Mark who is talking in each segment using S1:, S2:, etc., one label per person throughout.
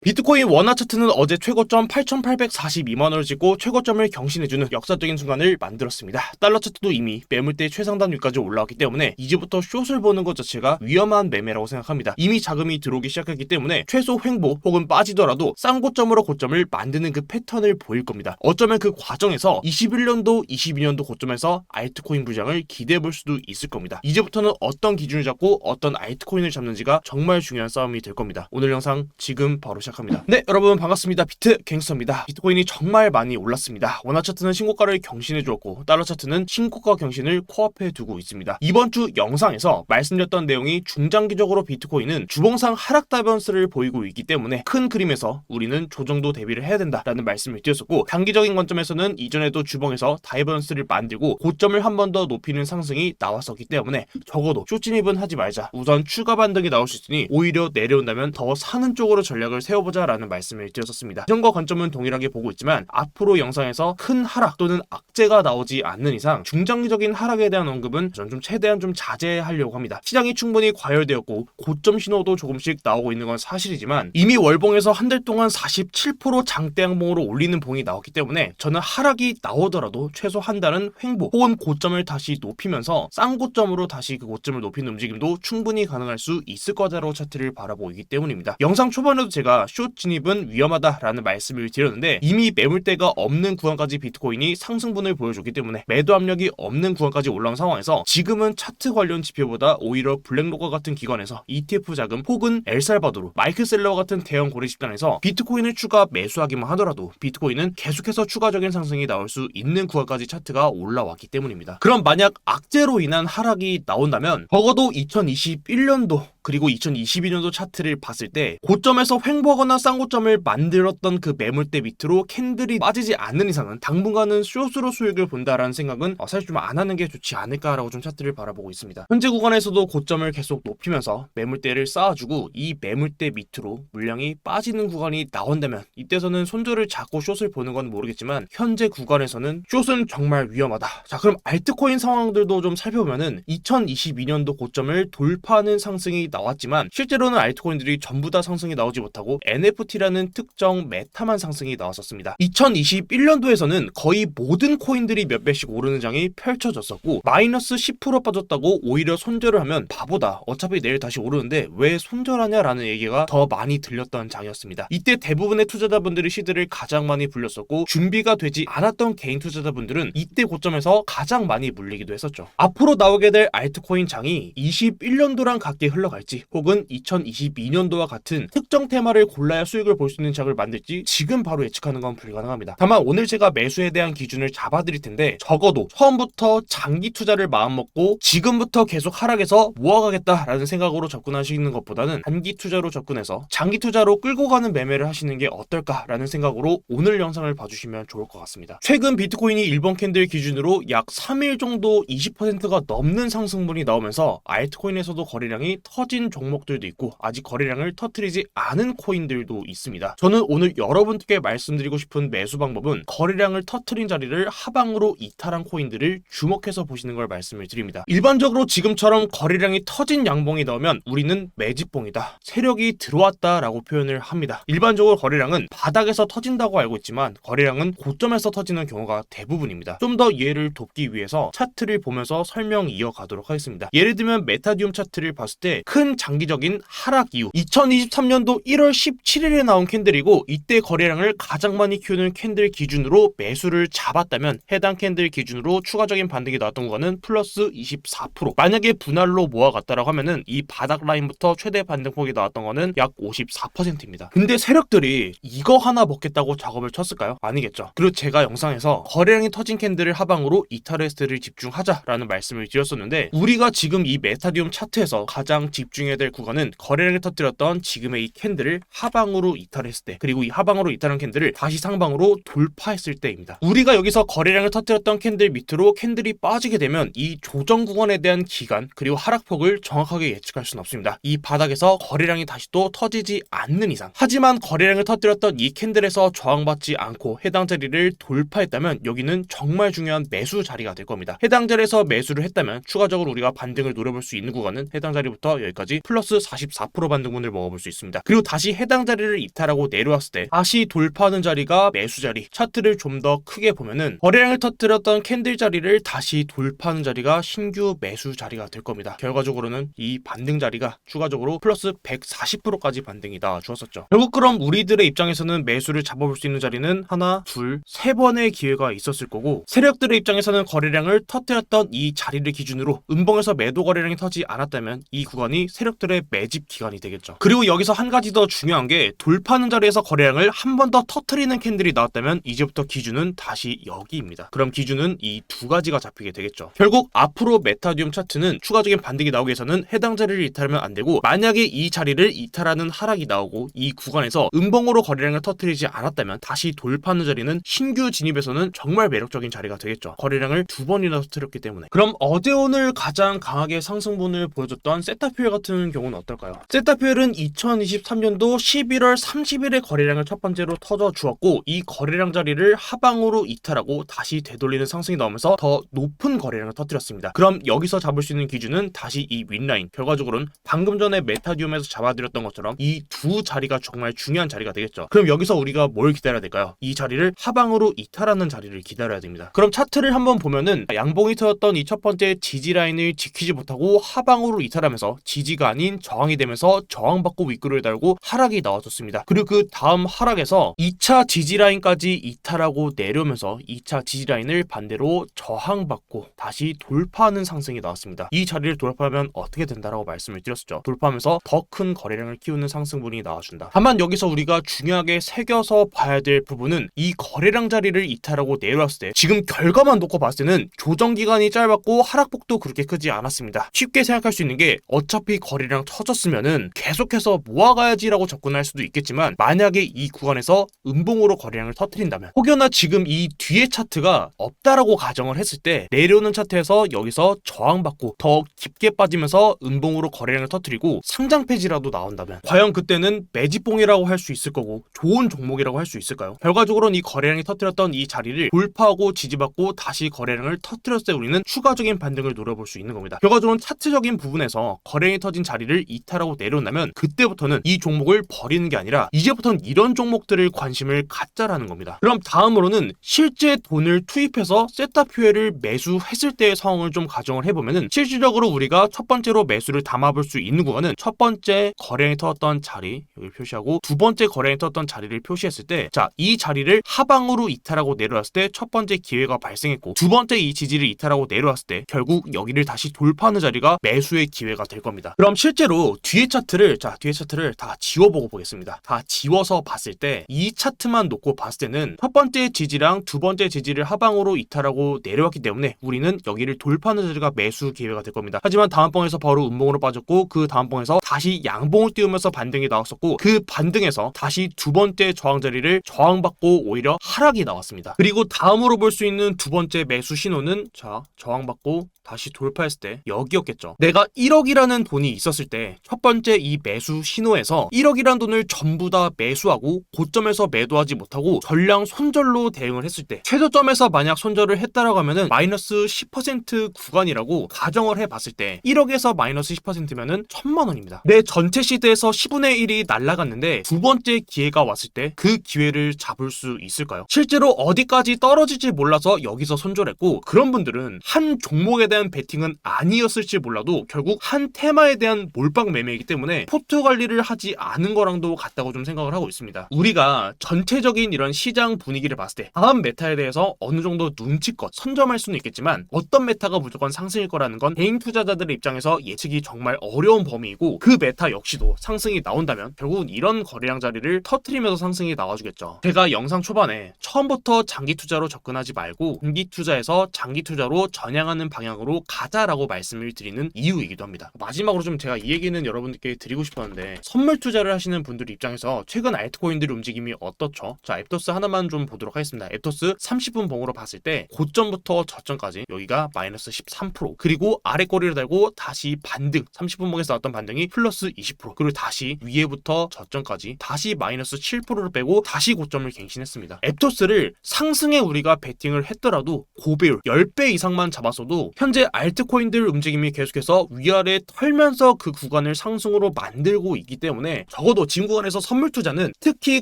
S1: 비트코인 원화 차트는 어제 최고점 8,842만원을 찍고 최고점을 경신해주는 역사적인 순간을 만들었습니다. 달러 차트도 이미 매물대 최상단 위까지 올라왔기 때문에 이제부터 숏을 보는 것 자체가 위험한 매매라고 생각합니다. 이미 자금이 들어오기 시작했기 때문에 최소 횡보 혹은 빠지더라도 쌍고점으로 고점을 만드는 그 패턴을 보일 겁니다. 어쩌면 그 과정에서 21년도, 22년도 고점에서 알트코인 부장을 기대해볼 수도 있을 겁니다. 이제부터는 어떤 기준을 잡고 어떤 알트코인을 잡는지가 정말 중요한 싸움이 될 겁니다. 오늘 영상 지금 바로 시작합니다. 네, 여러분 반갑습니다. 비트 갱스터입니다. 비트코인이 정말 많이 올랐습니다. 원화 차트는 신고가를 경신해 주었고 달러 차트는 신고가 경신을 코앞에 두고 있습니다. 이번 주 영상에서 말씀드렸던 내용이 중장기적으로 비트코인은 주봉상 하락 다이버런스를 보이고 있기 때문에 큰 그림에서 우리는 조정도 대비를 해야 된다라는 말씀을 드렸었고, 단기적인 관점에서는 이전에도 주봉에서 다이버런스를 만들고 고점을 한 번 더 높이는 상승이 나왔었기 때문에 적어도 숏진입은 하지 말자, 우선 추가 반등이 나올 수 있으니 오히려 내려온다면 더 사는 쪽으로 전략을 세워보자 라는 말씀을 드렸었습니다. 이전과 관점은 동일하게 보고 있지만 앞으로 영상에서 큰 하락 또는 악재가 나오지 않는 이상 중장기적인 하락에 대한 언급은 저는 최대한 자제하려고 합니다. 시장이 충분히 과열되었고 고점 신호도 조금씩 나오고 있는 건 사실이지만 이미 월봉에서 한 달 동안 47% 장대 양봉으로 올리는 봉이 나왔기 때문에 저는 하락이 나오더라도 최소 한 달은 횡보 혹은 고점을 다시 높이면서 쌍고점으로 다시 그 고점을 높이는 움직임도 충분히 가능할 수 있을 거다라고 차트를 바라보기 때문입니다. 영상 초반에도 제가 숏 진입은 위험하다라는 말씀을 드렸는데 이미 매물대가 없는 구간까지 비트코인이 상승분을 보여줬기 때문에 매도 압력이 없는 구간까지 올라온 상황에서 지금은 차트 관련 지표보다 오히려 블랙로커 같은 기관에서 ETF 자금 혹은 엘살바도르, 마이클셀러와 같은 대형 고리 집단에서 비트코인을 추가 매수하기만 하더라도 비트코인은 계속해서 추가적인 상승이 나올 수 있는 구간까지 차트가 올라왔기 때문입니다. 그럼 만약 악재로 인한 하락이 나온다면 적어도 2021년도 그리고 2022년도 차트를 봤을 때 고점에서 횡보하거나 쌍고점을 만들었던 그 매물대 밑으로 캔들이 빠지지 않는 이상은 당분간은 숏으로 수익을 본다라는 생각은 사실 좀 안 하는 게 좋지 않을까라고 차트를 바라보고 있습니다. 현재 구간에서도 고점을 계속 높이면서 매물대를 쌓아주고 이 매물대 밑으로 물량이 빠지는 구간이 나온다면 이때서는 손절을 잡고 숏을 보는 건 모르겠지만 현재 구간에서는 숏은 정말 위험하다. 자, 그럼 알트코인 상황들도 좀 살펴보면은 2022년도 고점을 돌파하는 상승이 나왔지만 실제로는 알트코인들이 전부 다 상승이 나오지 못하고 NFT라는 특정 메타만 상승이 나왔었습니다. 2021년도에서는 거의 모든 코인들이 몇 배씩 오르는 장이 펼쳐졌었고 마이너스 10% 빠졌다고 오히려 손절을 하면 바보다, 어차피 내일 다시 오르는데 왜 손절하냐라는 얘기가 더 많이 들렸던 장이었습니다. 이때 대부분의 투자자분들이 시드를 가장 많이 불렸었고 준비가 되지 않았던 개인 투자자분들은 이때 고점에서 가장 많이 물리기도 했었죠. 앞으로 나오게 될 알트코인 장이 21년도랑 같게 흘러갈지 혹은 2022년도와 같은 특정 테마를 골라야 수익을 볼 수 있는 장을 만들지 지금 바로 예측하는 건 불가능합니다. 다만 오늘 제가 매수에 대한 기준을 잡아드릴 텐데 적어도 처음부터 장기 투자를 마음먹고 지금부터 계속 하락해서 모아가겠다라는 생각으로 접근하시는 것보다는 단기 투자로 접근해서 장기 투자로 끌고 가는 매매를 하시는 게 어떨까라는 생각으로 오늘 영상을 봐주시면 좋을 것 같습니다. 최근 비트코인이 일본 캔들 기준으로 약 3일 정도 20%가 넘는 상승분이 나오면서 알트코인에서도 거래량이 터진 종목들도 있고 아직 거래량을 터뜨리지 않은 코인들도 있습니다. 저는 오늘 여러분께 말씀드리고 싶은 매수 방법은 거래량을 터뜨린 자리를 하방으로 이탈한 코인들을 주목해서 보시는 걸 말씀을 드립니다. 일반적으로 지금처럼 거래량이 터진 양봉이 나오면 우리는 매집봉이다, 세력이 들어왔다라고 표현을 합니다. 일반적으로 거래량은 바닥에서 터진다고 알고 있지만 거래량은 고점에서 터지는 경우가 대부분입니다. 좀 더 이해를 돕기 위해서 차트를 보면서 설명 이어가도록 하겠습니다. 예를 들면 메타디움 차트를 봤을 때 큰 장기적인 하락 이후 2023년도 1월 17일에 나온 캔들이고 이때 거래량을 가장 많이 키우는 캔들 기준으로 매수를 잡았다면 해당 캔들 기준으로 추가적인 반등이 나왔던 거는 플러스 24%. 만약에 분할로 모아갔다라고 하면은 이 바닥 라인부터 최대 반등폭이 나왔던 거는 약 54%입니다. 근데 세력들이 이거 하나 먹겠다고 작업을 쳤을까요? 아니겠죠. 그리고 제가 영상에서 거래량이 터진 캔들을 하방으로 이탈했을 집중하자라는 말씀을 드렸었는데 우리가 지금 이 메타디움 차트에서 가장 집중해야 될 구간은 거래량을 터뜨렸던 지금의 이 캔들을 하방으로 이탈했을 때, 그리고 이 하방으로 이탈한 캔들을 다시 상방으로 돌파했을 때입니다. 우리가 여기서 거래량을 터뜨렸던 캔들 밑으로 캔들이 빠지게 되면 이 조정 구간에 대한 기간 그리고 하락폭을 정확하게 예측할 수는 없습니다. 이 바닥에서 거래량이 다시 또 터지지 않는 이상. 하지만 거래량을 터뜨렸던 이 캔들에서 저항받지 않고 해당 자리를 돌파했다면 여기는 정말 중요한 매수 자리가 될 겁니다. 해당 자리에서 매수를 했다면 추가적으로 우리가 반등을 노려볼 수 있는 구간은 해당 자리부터 여기까지 자리까지 플러스 44% 반등분을 먹어볼 수 있습니다. 그리고 다시 해당 자리를 이탈하고 내려왔을 때 다시 돌파하는 자리가 매수 자리. 차트를 좀 더 크게 보면은 거래량을 터뜨렸던 캔들 자리를 다시 돌파하는 자리가 신규 매수 자리가 될 겁니다. 결과적으로는 이 반등 자리가 추가적으로 플러스 140%까지 반등이 나와주었었죠. 결국 그럼 우리들의 입장에서는 매수를 잡아볼 수 있는 자리는 하나, 둘, 세 번의 기회가 있었을 거고, 세력들의 입장에서는 거래량을 터뜨렸던 이 자리를 기준으로 음봉에서 매도 거래량이 터지지 않았다면 이 구간이 세력들의 매집 기간이 되겠죠. 그리고 여기서 한 가지 더 중요한 게, 돌파하는 자리에서 거래량을 한 번 더 터뜨리는 캔들이 나왔다면 이제부터 기준은 다시 여기입니다. 그럼 기준은 이 두 가지가 잡히게 되겠죠. 결국 앞으로 메타디움 차트는 추가적인 반등이 나오기 위해서는 해당 자리를 이탈하면 안 되고, 만약에 이 자리를 이탈하는 하락이 나오고 이 구간에서 음봉으로 거래량을 터뜨리지 않았다면 다시 돌파하는 자리는 신규 진입에서는 정말 매력적인 자리가 되겠죠. 거래량을 두 번이나 터뜨렸기 때문에. 그럼 어제 오늘 가장 강하게 상승분을 보여줬던 세타퓨엘 같은 경우는 어떨까요? 세타퓨엘은 2023년도 11월 30일에 거래량을 첫 번째로 터져 주었고, 이 거래량 자리를 하방으로 이탈하고 다시 되돌리는 상승이 나오면서 더 높은 거래량을 터뜨렸습니다. 그럼 여기서 잡을 수 있는 기준은 다시 이 윗라인. 결과적으로는 방금 전에 메타디움에서 잡아드렸던 것처럼 이 두 자리가 정말 중요한 자리가 되겠죠. 그럼 여기서 우리가 뭘 기다려야 될까요? 이 자리를 하방으로 이탈하는 자리를 기다려야 됩니다. 그럼 차트를 한번 보면은 양봉이 터졌던 이 첫 번째 지지라인을 지키지 못하고 하방으로 이탈하면서 지지가 아닌 저항이 되면서 저항받고 윗구를 달고 하락이 나와줬습니다. 그리고 그 다음 하락에서 2차 지지라인까지 이탈하고 내려오면서 2차 지지라인을 반대로 저항받고 다시 돌파하는 상승이 나왔습니다. 이 자리를 돌파하면 어떻게 된다라고 말씀을 드렸었죠. 돌파하면서 더 큰 거래량을 키우는 상승분이 나와준다. 다만 여기서 우리가 중요하게 새겨서 봐야 될 부분은 이 거래량 자리를 이탈하고 내려왔을 때 지금 결과만 놓고 봤을 때는 조정 기간이 짧았고 하락폭도 그렇게 크지 않았습니다. 쉽게 생각할 수 있는 게, 어차피 거래량 터졌으면은 계속해서 모아가야지라고 접근할 수도 있겠지만, 만약에 이 구간에서 음봉으로 거래량을 터뜨린다면, 혹여나 지금 이 뒤에 차트가 없다라고 가정을 했을 때 내려오는 차트에서 여기서 저항받고 더 깊게 빠지면서 음봉으로 거래량을 터뜨리고 상장 폐지라도 나온다면, 과연 그때는 매집봉이라고 할 수 있을 거고 좋은 종목이라고 할 수 있을까요? 결과적으로는 이 거래량이 터뜨렸던 이 자리를 돌파하고 지지받고 다시 거래량을 터뜨렸을 때 우리는 추가적인 반등을 노려볼 수 있는 겁니다. 결과적으로는 차트적인 부분에서 거래량이 터진 자리를 이탈하고 내려온다면 그때부터는 이 종목을 버리는 게 아니라 이제부터는 이런 종목들을 관심을 갖자라는 겁니다. 그럼 다음으로는 실제 돈을 투입해서 세타퓨엘을 매수했을 때의 상황을 좀 가정을 해보면은, 실질적으로 우리가 첫 번째로 매수를 담아볼 수 있는 구간은 첫 번째 거래량이 터졌던 자리 여기 표시하고, 두 번째 거래량이 터졌던 자리를 표시했을 때, 자, 이 자리를 하방으로 이탈하고 내려왔을 때 첫 번째 기회가 발생했고, 두 번째 이 지지를 이탈하고 내려왔을 때 결국 여기를 다시 돌파하는 자리가 매수의 기회가 될 겁니다. 그럼 실제로 뒤에 차트를 다 지워보고 보겠습니다. 다 지워서 봤을 때 이 차트만 놓고 봤을 때는 첫 번째 지지랑 두 번째 지지를 하방으로 이탈하고 내려왔기 때문에 우리는 여기를 돌파하는 자리가 매수 기회가 될 겁니다. 하지만 다음 봉에서 바로 음봉으로 빠졌고, 그 다음 봉에서 다시 양봉을 띄우면서 반등이 나왔었고, 그 반등에서 다시 두 번째 저항 자리를 저항받고 오히려 하락이 나왔습니다. 그리고 다음으로 볼 수 있는 두 번째 매수 신호는, 자, 저항받고 다시 돌파했을 때 여기였겠죠. 내가 1억이라는 돈이 있었을 때 첫 번째 이 매수 신호에서 1억이라는 돈을 전부 다 매수하고 고점에서 매도하지 못하고 전량 손절로 대응을 했을 때, 최저점에서 만약 손절을 했다라고 하면은 마이너스 10% 구간이라고 가정을 해봤을 때 1억에서 마이너스 10%면은 1000만 원입니다. 내 전체 시드에서 10분의 1이 날아갔는데 두 번째 기회가 왔을 때 그 기회를 잡을 수 있을까요? 실제로 어디까지 떨어질지 몰라서 여기서 손절했고, 그런 분들은 한 종목에 대한 베팅은 아니었을지 몰라도 결국 한 테마에 대한 몰빵 매매이기 때문에 포트 관리를 하지 않은 거랑도 같다고 좀 생각을 하고 있습니다. 우리가 전체적인 이런 시장 분위기를 봤을 때 다음 메타에 대해서 어느 정도 눈치껏 선점할 수는 있겠지만, 어떤 메타가 무조건 상승일 거라는 건 개인 투자자들의 입장에서 예측이 정말 어려운 범위이고, 그 메타 역시도 상승이 나온다면 결국은 이런 거래량 자리를 터트리면서 상승이 나와주겠죠. 제가 영상 초반에 처음부터 장기 투자로 접근하지 말고 단기 투자에서 장기 투자로 전향하는 방향으로 가자라고 말씀을 드리는 이유이기도 합니다. 마지막으로 좀 제가 이 얘기는 여러분들께 드리고 싶었는데, 선물 투자를 하시는 분들 입장에서 최근 알트코인들의 움직임이 어떻죠? 자, 앱토스 하나만 좀 보도록 하겠습니다. 앱토스 30분 봉으로 봤을 때 고점부터 저점까지 여기가 마이너스 13%, 그리고 아래 꼬리를 달고 다시 반등, 30분 봉에서 나왔던 반등이 플러스 20%, 그리고 다시 위에부터 저점까지 다시 마이너스 7%를 빼고 다시 고점을 갱신했습니다. 앱토스를 상승에 우리가 베팅을 했더라도 고배율 10배 이상만 잡았어도 현재 알트코인들 움직임이 계속해서 위아래 털면서 뛰면서 그 구간을 상승으로 만들고 있기 때문에 적어도 지금 구간에서 선물 투자는 특히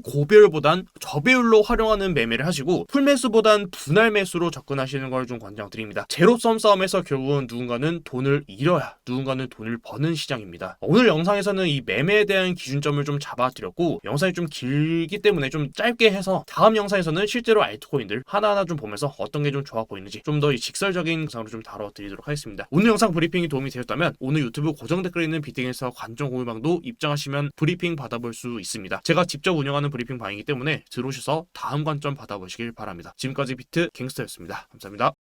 S1: 고배율보단 저배율로 활용하는 매매를 하시고 풀매수보단 분할 매수로 접근하시는 걸 좀 권장드립니다. 제로섬 싸움에서 결국은 누군가는 돈을 잃어야 누군가는 돈을 버는 시장입니다. 오늘 영상에서는 이 매매에 대한 기준점을 좀 잡아드렸고 영상이 좀 길기 때문에 좀 짧게 해서 다음 영상에서는 실제로 알트코인들 하나하나 좀 보면서 어떤 게 좀 좋아 보이는지 좀 더 직설적인 영상으로 좀 다뤄드리도록 하겠습니다. 오늘 영상 브리핑이 도움이 되셨다면 오늘 유튜브 고정 댓글에 있는 비팅에서 관전 공유방도 입장하시면 브리핑 받아볼 수 있습니다. 제가 직접 운영하는 브리핑 방이기 때문에 들어오셔서 다음 관점 받아보시길 바랍니다. 지금까지 비트 갱스터였습니다. 감사합니다.